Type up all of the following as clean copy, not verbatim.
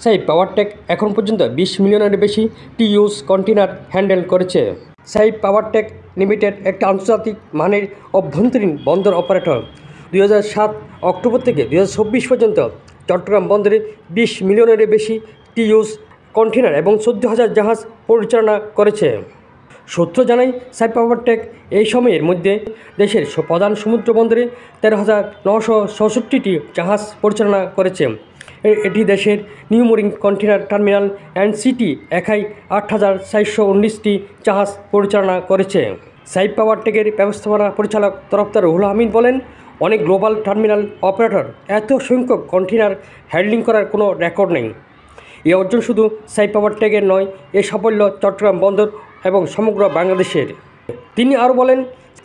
সাইপ Powertech এখন পর্যন্ত 20 মিলিয়নের বেশি টিইউজ কন্টেইনার হ্যান্ডেল করেছে। সাইপ পাওয়ারটেক লিমিটেড একটি আন্তর্জাতিক মানের অভ্যন্তরীণ বন্দর অপারেটর। 2007 অক্টোবর থেকে 2024 পর্যন্ত চট্টগ্রাম বন্দরে 20 মিলিয়নের বেশি টিইউজ কন্টেইনার এবং 14,000 জাহাজ পরিচালনা করেছে। সূত্র জানায়, সাইপ পাওয়ারটেক এই সময়ের মধ্যে দেশের প্রধান সমুদ্র বন্দরে 13,967টি জাহাজ পরিচালনা করেছে। এটি দেশের new mooring container terminal NCT একাই 8,419টি জাহাজ পরিচালনা করেছে। সাইপ পাওয়ারটেকের ব্যবস্থাপনা পরিচালক তরফদার রুহুল আমিন বলেন, অনেক গ্লোবাল টার্মিনাল অপারেটর এত সংখ্যক কন্টেইনার হ্যান্ডলিং করার কোনো রেকর্ড নেই। এই অর্জন শুধু সাইপ পাওয়ারটেকের নয়, এ সাফল্য চট্টগ্রাম বন্দর এবং সমগ্র বাংলাদেশের। তিনি আরও বলেন,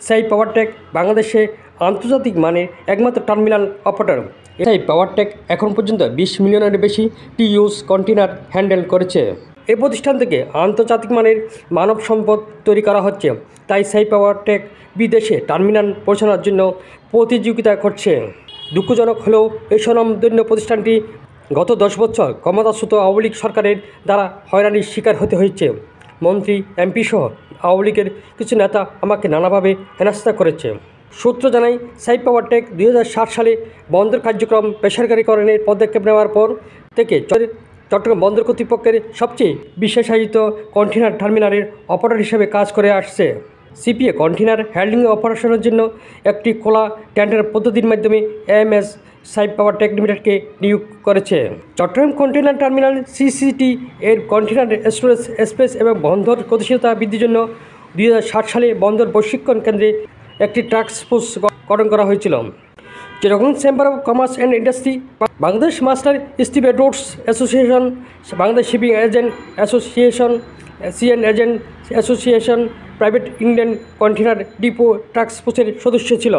সাইপ পাওয়ারটেক বাংলাদেশে আন্তর্জাতিক মানের একমাত্র টার্মিনাল অপারেটর। সাইপ পাওয়ারটেক এখন পর্যন্ত 20 মিলিয়নের বেশি টিইউজ কন্টেইনার হ্যান্ডেল করেছে। এই প্রতিষ্ঠান থেকে আন্তর্জাতিক মানের মানব সম্পদ তৈরি করা হচ্ছে। তাই সাইপ পাওয়ারটেক বিদেশে টার্মিনাল পৌঁছানোর জন্য প্রতিযোগিতা করছে। দুঃখজনক হলেও এই স্বনামধন্য প্রতিষ্ঠানটি গত 10 বছর ক্ষমতাচ্যুত আওয়ামী লীগ সরকারের দ্বারা হয়রানির শিকার হতে হয়েছে। মন্ত্রী, এমপি সহ আওয়ামী লীগের কিছু নেতা আমাকে নানাভাবে হেনস্থা করেছে। সূত্র জানায়, সাইপ পাওয়ারটেক 2007 সালে বন্দর কার্যক্রম বেসরকারীকরণের পদক্ষেপ নেওয়ার পর থেকে চট্টগ্রাম বন্দর কর্তৃপক্ষের সবচেয়ে বিশেষায়িত কন্টেইনার টার্মিনালের অপারেটর হিসেবে কাজ করে আসছে। সিপিএ কন্টেইনার হ্যান্ডলিং অপারেশনের জন্য একটি খোলা টেন্ডার পদ্ধতির মাধ্যমে এএমএস সাইপ পাওয়ারটেক লিমিটেডকে নিয়োগ করেছে। চট্টগ্রাম কন্টেইনার টার্মিনাল সিসিটি এর কন্টেইনার স্টোরেজ স্পেস এবং বন্দর গতিশীলতা বৃদ্ধির জন্য 2007 সালে বন্দর প্রশিক্ষণ কেন্দ্রে একটি টাস্ক ফোর্স গঠন করা হয়েছিল। Chittagong chamber of commerce and industry, Bangladesh master stevedores association, Bangladesh shipping agent association, CN agent association, private Indian container depot task ফোর্সের সদস্য ছিল।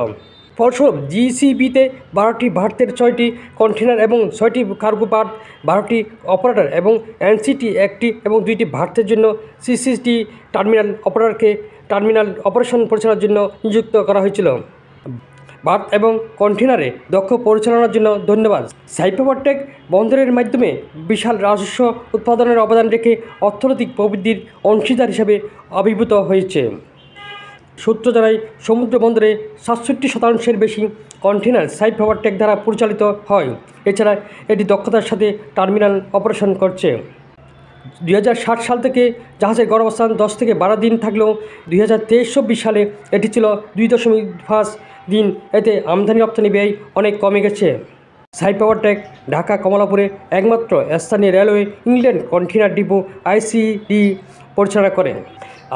ফলস্বরূপ জিসিবিতে 12টি ভারতের 6টি কন্টেইনার এবং 6টি কার্গো বার্থ, 12টি অপারেটর এবং এনসিটি 1টি এবং 2টি ভারতের জন্য সিসিটি টার্মিনাল অপারেটরকে টার্মিনাল অপারেশন পরিচালনার জন্য নিযুক্ত করা হয়েছিল। বার্থ এবং কন্টেইনারে দক্ষ পরিচালনার জন্য ধন্যবাদ। সাইপ পাওয়ারটেক বন্দরের মাধ্যমে বিশাল রাজস্ব উৎপাদনের অবদান রেখে অর্থনৈতিক প্রবৃদ্ধির অংশীদার হিসেবে আবির্ভূত হয়েছে। সূত্র জানায়, সমুদ্র বন্দরে 67% বেশি কন্টেইনার সাইপ পাওয়ারটেক দ্বারা পরিচালিত হয়। এছাড়া এটি দক্ষতার সাথে টার্মিনাল অপারেশন করছে। 2007 সাল থেকে জাহাজের গড় অবস্থান 10 থেকে 12 দিন থাকলেও 2023-24 সালে এটি ছিল 2.5 দিন। এতে আমদানি রপ্তানি ব্যয় অনেক কমে গেছে। সাইপ পাওয়ারটেক ঢাকা কমলাপুরে একমাত্র স্থানীয় railway England container depot ICD পরিচালনা করে।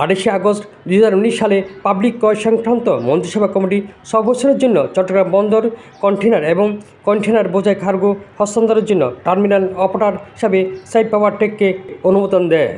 28 আগস্ট 2019 সালে পাবলিক ক্রয় সংক্রান্ত মন্ত্রিসভা কমিটি 6 বছরের জন্য চট্টগ্রাম বন্দর কন্টেইনার এবং কন্টেইনার বোঝাই কার্গো হস্তান্তরের জন্য টার্মিনাল অপারেটর হিসাবে সাইপ পাওয়ারটেককে অনুমোদন দেয়।